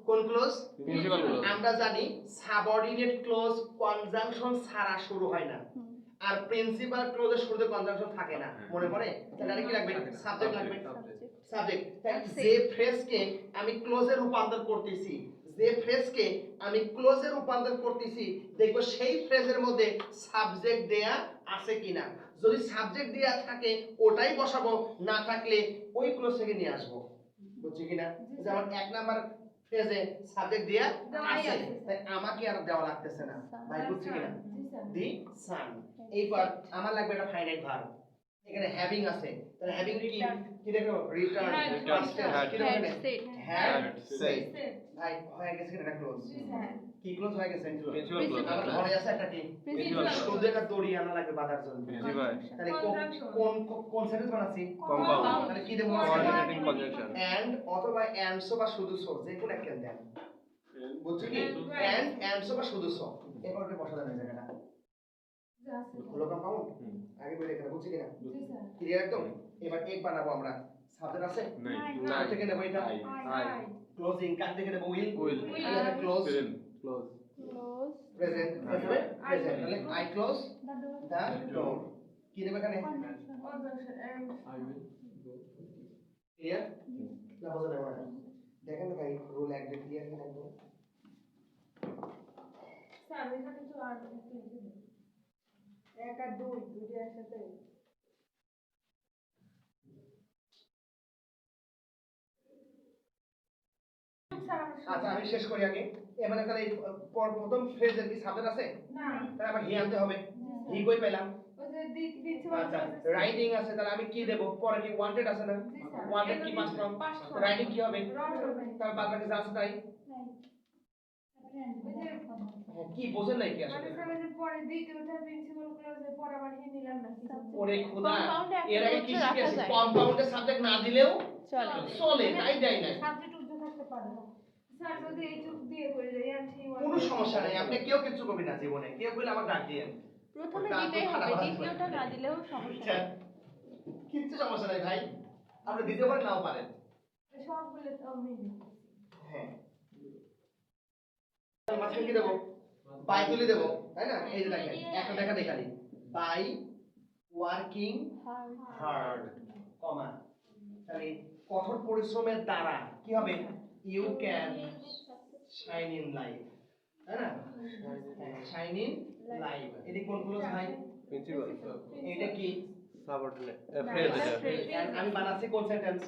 কোন ক্লোজ? Principal clause. আমরা জানি সাবঅর্ডিনেট ক্লোজ কনজাংশন ছাড়া শুরু হয় না, আর প্রিন্সিপাল ক্লোজের শুরুতে কনজাংশন থাকে না, মনে পড়ে? তাহলে কি লাগবে? সাবজেক্ট লাগবে। সাবজেক্ট। যে ফ্রেজকে আমি ক্লোজে রূপান্তর করতেছি, যে ফ্রেজকে আমি ক্লোজে রূপান্তর করতেছি, দেখো সেই ফ্রেজের মধ্যে সাবজেক্ট দেয়া আছে কিনা। যদি সাবজেক্ট দেয়া থাকে ওটাই বসাবো, না থাকলে ওই ক্লোজ থেকে নিয়ে আসবো, বুঝছি কিনা? যেমন 1 নাম্বার ফ্রেজে সাবজেক্ট দেয়া আছে, তাই আমাকে আর দেওয়া লাগতেছে না, ভাই বুঝছি কিনা? দি সান। এইবার আমার লাগবে একটা ফাইনাইট ভার্ব, এখানে হ্যাভিং আছে, তাহলে হ্যাভিং কি দেখো? রিটার্ন, পাস্ট টেন্স, কি দেখো? Had said. ভাই হয়ে গেছে এটা ক্লোজ। কি ক্লোজ হয়ে গেছে? Principal clause. আমার ঘরে আছে একটা কি? শুধু একটা দড়ি আনা লাগবে বাঁধার জন্য। জি ভাই। তাহলে কোন কোন সেন্টেন্স বানাচ্ছি? কম্পাউন্ড। তাহলে কি দেব? Coordinating conjunction. এন্ড অথবা এন্ডসো বা শুধু সো, যে কোনো একটা দেন, বুঝছো কি? এন্ড এন্ডসো বা শুধু সো, এবার ওটা বসা যাবে জায়গাটা। হলো কম্পাউন্ড। আগে বলে এখানে, বুঝছি কিনা? ক্লিয়ার একদম? এবার এক বানাবো আমরা। সাবজেক্ট আছে? নাই। থেকে নেব এটা। আই। ক্লোজিং কাট থেকে নেব উইল। উইল। তাহলে ক্লোজ ক্লোজ। প্রেজেন্ট হবে প্রেজেন্ট, তাহলে আই ক্লোজ দা ডোর। কি দেব এখানে? ক্লিয়ার? না বোঝা যাবে না। দেখেন ভাই রুল একদম ক্লিয়ার কিনা একদম। স্যার এখানে তো আর একটা 1 আর 2 দুইটা একসাথে। আচ্ছা আমি শেষ করি আগে। এবারে তাহলে এই প্রথম ফ্রেজের কি সাবজেক্ট আছে? না তাহলে আবার হি আনতে হবে। হি কই পেলাম? ওই যে দিচ্ছি আচ্ছা রাইটিং আছে, তাহলে আমি কি দেব? পরে কি ওয়ান্টেড আছে না? ওয়ান্টেড কি পাস ফর্ম? রাইটিং কি হবে? তাহলে বাদ বাকি যা আছে তাই। কি বোঝেন নাই কি আসলে? পরে দ্বিতীয়টা প্রিন্সিপাল ক্লোজে পরে আবার হি নিলাম না ওরে খোদা, Compound এ এর আগে কি একটা শিখেছি? রাখা যায়। কম্পাউন্ডে সাবজেক্ট না দিলেও চলে। চলে, তাই দেয় না। সাবজেক্ট উজ্জ্ব থাকতে পারে না স্যার যদি এইটুক দিয়ে করে যাই আর সেই কোনো সমস্যা নাই, আপনি কেউ কিছু করবেন না জীবনে। কেউ বলে আমার ডাক দিয়েন, প্রথমে দিতেই হবে, দ্বিতীয়টা না দিলেও সমস্যা নেই। কিচ্ছু সমস্যা নাই ভাই। আপনি দিতে পারেন নাও পারেন। সবগুলো তো মিলে হ্যাঁ মাঝখানে কি দেবো? বাই তুলে দেবো, তাই না? এই যে দেখেন একটা দেখা দেখালি বাই ওয়ার্কিং হার্ড কমা, তাহলে কঠোর পরিশ্রমের দ্বারা কি হবে? You can shine in life, তাই না? শাইন ইন লাইফ, এটি কোন ক্লোজ ভাই? প্রিন্সিপাল এটা কি? সাবঅর্ডিনেট ফ্রেজ এটা আমি বানাচ্ছি কোন সেন্টেন্স?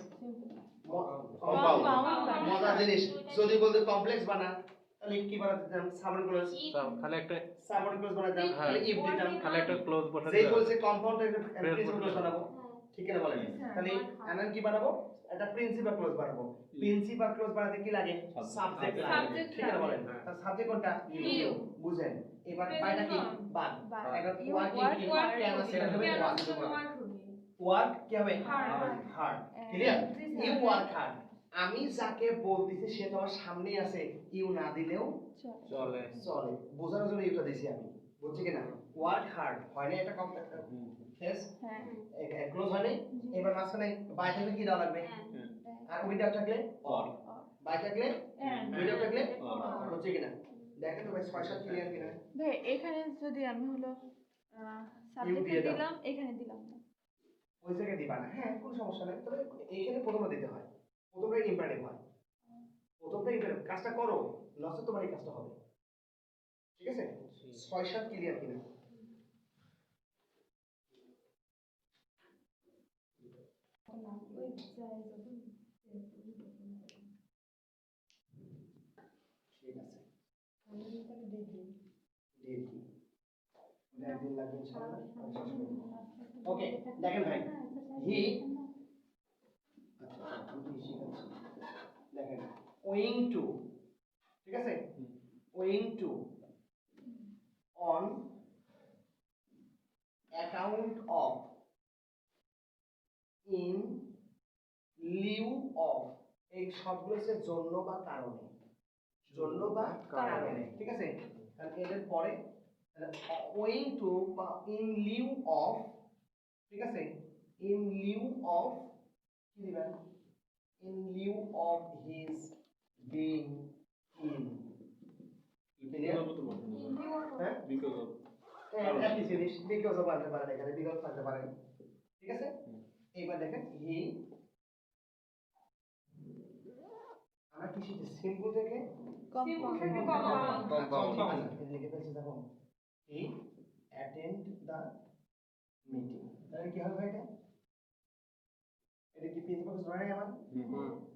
কম্পাউন্ড মজার জিনিস, যদি বলতে কমপ্লেক্স বানা তাহলে কি বানাতে দিতাম? Subordinate clause. খালি একটা সাবঅর্ডিনেট ক্লোজ বানাতাম তাহলে ইফ দিতাম। খালি একটা ক্লোজ বসাতে যেই হবে বলছে কম্পাউন্ড একটা প্রিন্সিপাল ক্লোজ বানাবো, ঠিক আছে বলেন? তাহলে আনান কি বানাবো? একটা প্রিন্সিপাল ক্লোজ বানাবো। প্রিন্সিপাল ক্লোজ বানাতে কি লাগে? সাবজেক্ট লাগে, Subject ঠিক আছে বলেন? তার সাবজেক্ট কোনটা? ইউ, বুঝেন? এবার বাইটা কি? বাদ। এখন ওয়ার্কিং কি? কেন সেটা হবে ওয়ার্ক। ওয়ার্ক কি হবে? Hard. Clear? You work hard. আমি যাকে বলতেছি সে তো আমার সামনেই আছে, ইউ না দিলেও চলে চলে, বোঝানোর জন্য ইউটা দিছি আমি, বুঝছি কিনা? ওয়ার্ক হার্ড হয় না, এটা কমপ্লেক্স ফেস হ্যাঁ ক্লোজ হয় না। এবার মাঝখানে বাই থাকলে কি দেওয়া লাগবে? আর উইদাউট থাকলে অর, বাই থাকলে উইদাউট থাকলে বুঝছি কিনা? দেখেন তো ভাই 6-7 ক্লিয়ার কিনা? ভাই এখানে যদি আমি হলো দিয়ে সাবজেক্ট দাও। দিলাম, এখানে দিলাম না। ওই জায়গায় দিবা না, হ্যাঁ কোনো সমস্যা নেই, তবে এইখানে প্রথমে দিতে হয়, প্রথমটাই ইম্পারেটিভ হয়, প্রথমটাই ইম্পারেটিভ। কাজটা করো, নচেত তোমার এই কাজটা হবে, ঠিক আছে? 6-7 ক্লিয়ার কিনা? ঠিক আছে, একদিন লাগবে ইনশাআল্লাহ। ওকে, দেখেন ভাই, হি আমি কি শিখাচ্ছি দেখেন, ওয়িং টু, ঠিক আছে? Owing to on account of, in Liu of, এই সবগুলো হচ্ছে জন্য বা কারণে, জন্য বা কারণে, ঠিক আছে? তাহলে এর পরে ওয়িং টু বা ইন লিউ অফ, ঠিক আছে? ইন লিউ অফ কি দিবেন? In Liu of his being in, clear? হ্যাঁ বিকজ অফ একই জিনিস, বিকজ অফ আনতে পারেন, এখানে বিকজ থাকতে পারেন, ঠিক আছে? এইবার দেখেন হি, আমরা কি শিখছি? সিম্পল থেকে কম্পাউন্ড লিখে ফেলছি, দেখো হি অ্যাটেন্ড দ্য মিটিং, তাহলে কি হবে এটা? এটা কি প্রিন্সিপাল ধরে নেই আমার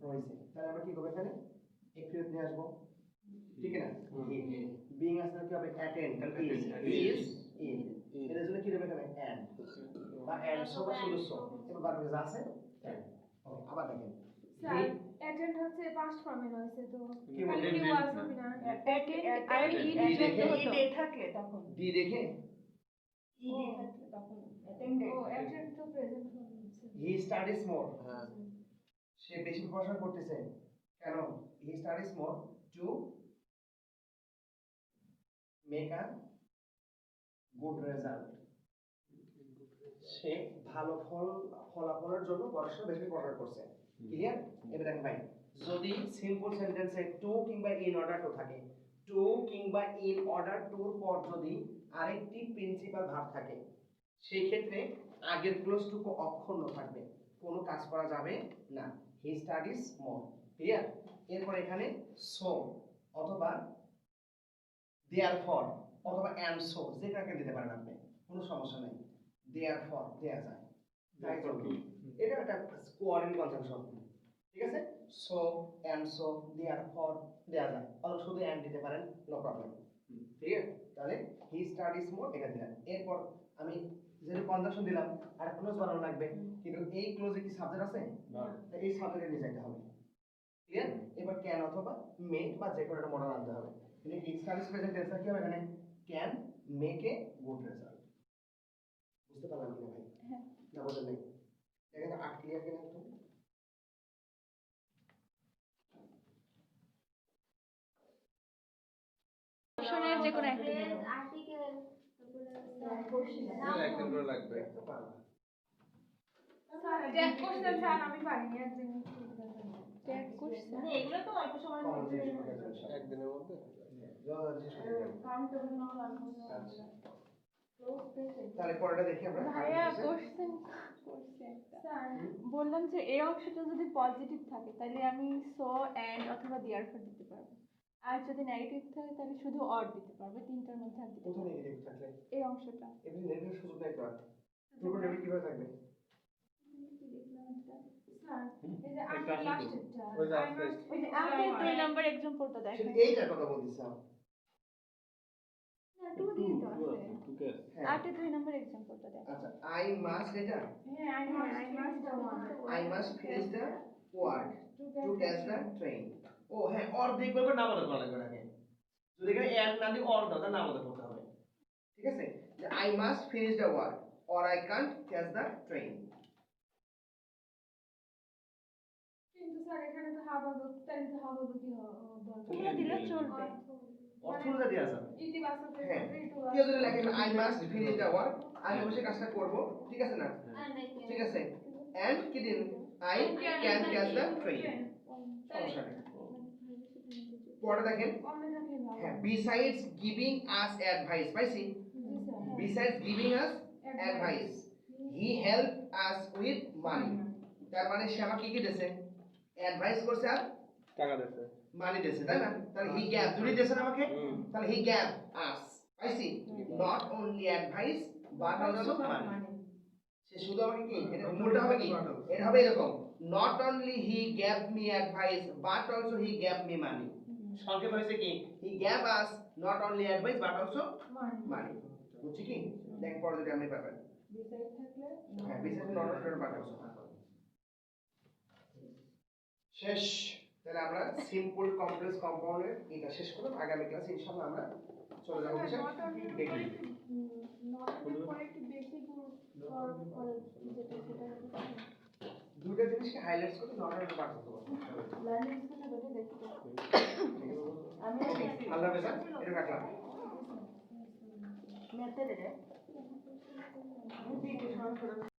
রয়েছে, তাহলে আমরা কি করব? এখানে এক ফেরত নিয়ে আসবো, ঠিক না? বিং আসলে কি হবে? অ্যাটেন্ড, তাহলে ইজ ইন, এর জন্য কি দেবে এখানে? অ্যান্ড বা অ্যান্ড সহ বা সদস্য, এবার বার করে যা আছে ওকে। আবার দেখেন স্যার অ্যাটেন্ড হচ্ছে পাস্ট ফর্মে রয়েছে, তো কি খালি বললেন? কি ওয়াজ হবে না? আর ই ডে থাকলে তখন ডি দেখে ই ডে থাকলে তখন অ্যাটেন্ডেড। ও অ্যাটেন্ড তো প্রেজেন্ট ফর্ম হচ্ছে। হি স্টাডিজ মোর, হ্যাঁ সে বেশি পড়াশোনা করতেছে, কেন? He studies more to make a good result, সে ভালো ফলাফলের জন্য পড়াশোনা বেশি পড়াশোনা করছে, ক্লিয়ার? এবার দেখেন ভাই, যদি সিম্পল সেন্টেন্সে টু কিংবা ইন অর্ডার টু থাকে, টু কিংবা ইন অর্ডার টুর পর যদি আরেকটি প্রিন্সিপাল ভার্ব থাকে, সেই ক্ষেত্রে আগের ক্লোজটুকু অক্ষুণ্ণ থাকবে, কোনো কাজ করা যাবে না। হি স্টাডিজ মোর, ক্লিয়ার? এরপর এখানে সো অথবা দেয়ারফর অথবা অ্যান্ড সো যে কাকে দিতে পারেন আপনি, কোনো সমস্যা নেই। দেয়ারফর দেয়া যায়, তাই তো এটা একটা কোঅর্ডিনেট কনজাংশন, ঠিক আছে? সো অ্যান্ড সো দেয়ারফর দেয়া যায়, অথবা শুধু অ্যান্ড দিতে পারেন, নো প্রবলেম, ঠিক আছে? তাহলে হি স্টাডিজ মোর এটা দিলাম। এরপর আমি যেহেতু কনজাংশন দিলাম আর ক্লোজ বানানো লাগবে, কিন্তু এই ক্লোজে কি সাবজেক্ট আছে? তো এই সাবজেক্টে নিয়ে যেতে হবে, ক্লিয়ার? এবার ক্যান অথবা মে বা যে কোনো একটা মডেল আনতে হবে, কিন্তু এই স্টাডিজ প্রেজেন্ট টেন্স কি হবে এখানে? Can make a good result, বুঝতে পারলাম কিনা ভাই? না বোঝেন নাই? এখানে 8 ক্লিয়ার কিনা একটু? অপশনের যে কোনো একটা দিলাম। একদিন করে লাগবে দেখতে পারলাম স্যার ট্যাগ করছেন স্যার আমি পারিনি একদিন ট্যাগ করছে মানে এগুলো তো অল্প সময়ের কমন মধ্যে জিনিস করতে হবে সব। একদিনের মধ্যে কাউন্টেবল না হলে আচ্ছা। তাহলে পরেরটা দেখি আমরা ভাইয়া কোশ্চেন করছে একটা স্যার বললাম যে এই অংশটা যদি পজিটিভ থাকে তাহলে আমি সো এন্ড অথবা দেয়ারফর দিতে পারবো, আর যদি নেগেটিভ থাকে তাহলে শুধু অর দিতে পারবো, তিনটার মধ্যে আর দিতে কোথায় পারবো না। নেগেটিভ থাকলে এই অংশটা এমনি নেগেটিভ সুযোগ নাই তো আর ট্রু নেগেটিভ কিভাবে থাকবে কি দেখলাম একটা? স্যার এই যে আমি একটা আছে তো। লাস্টেরটা ওই যে আই আছে। মাস্ট ওই যে আমাকে 2 নাম্বার এক্সাম্পলটা সেটা দেখেন। এইটার কথা বলতেছিলাম না 2 দিয়ে তো আছে। টুকে আছে। হ্যাঁ আটে 2 নাম্বার এক্সাম্পলটা দেখেন। আচ্ছা আই মাস্ট এটা হ্যাঁ I must the one I must finish the work to catch the train. ও হ্যাঁ অর দেখবে বা না বলা লাগবে নাকি যদি এখানে এন্ড না দিয়ে অর দাও তাহলে না বলা করতে হবে ঠিক আছে যে I must finish the work or I can't catch the train. কিন্তু স্যার এখানে তো হাবাগো তাহলে তো হাবাগো কি দরকার তোমরা দিলে চলবে। অর্থটা দেয়া যাবে ইতিবাচক হ্যাঁ ইতিবাচক কেউ যদি লেখে I must finish the work আমি অবশ্যই কাজটা করব ঠিক আছে না ঠিক আছে and কি দিন I can catch the train সমস্যা নেই পরে দেখেন কমে থাকলে ভালো হ্যাঁ besides giving us advice পাইছি জি sir besides giving us advice he helped us with money তার মানে সে আমাকে কি দিয়েছে অ্যাডভাইস করছে আর টাকা দিচ্ছে। মানি দিয়েছে তাই না তাহলে he gave যদি দিয়েছেন আমাকে হুম। তাহলে he gave us পাইছি not only advice but also money সে শুধু আমাকে কি এটা মূলটা হবে কি এটা হবে এরকম not only he gave me advice but also he gave me money সংক্ষেপ হয়েছে কি he gave us not only advice but also money বুঝছি কি দেখ পরে যদি আপনি পাবেন বিসাইড থাকলে হ্যাঁ বিশেষ নট অর্ডার পাঠাবো শেষ তাহলে আমরা সিম্পল কমপ্লেক্স কম্পাউন্ডের এটা শেষ করলাম আগামী ক্লাসে ইনশাআল্লাহ আমরা চলে যাবো কিসে দেখি একটু বেশি করে যেটা সেটা দুটো জিনিসকে হাইলাইটস করে নট অর্ডার পাঠাবো লার্নিং স্কুলে বলে দেখতে আমি আল্লাহ হাফেজ এটা রাখলাম মেথড রে আমি দিয়ে সরাসরি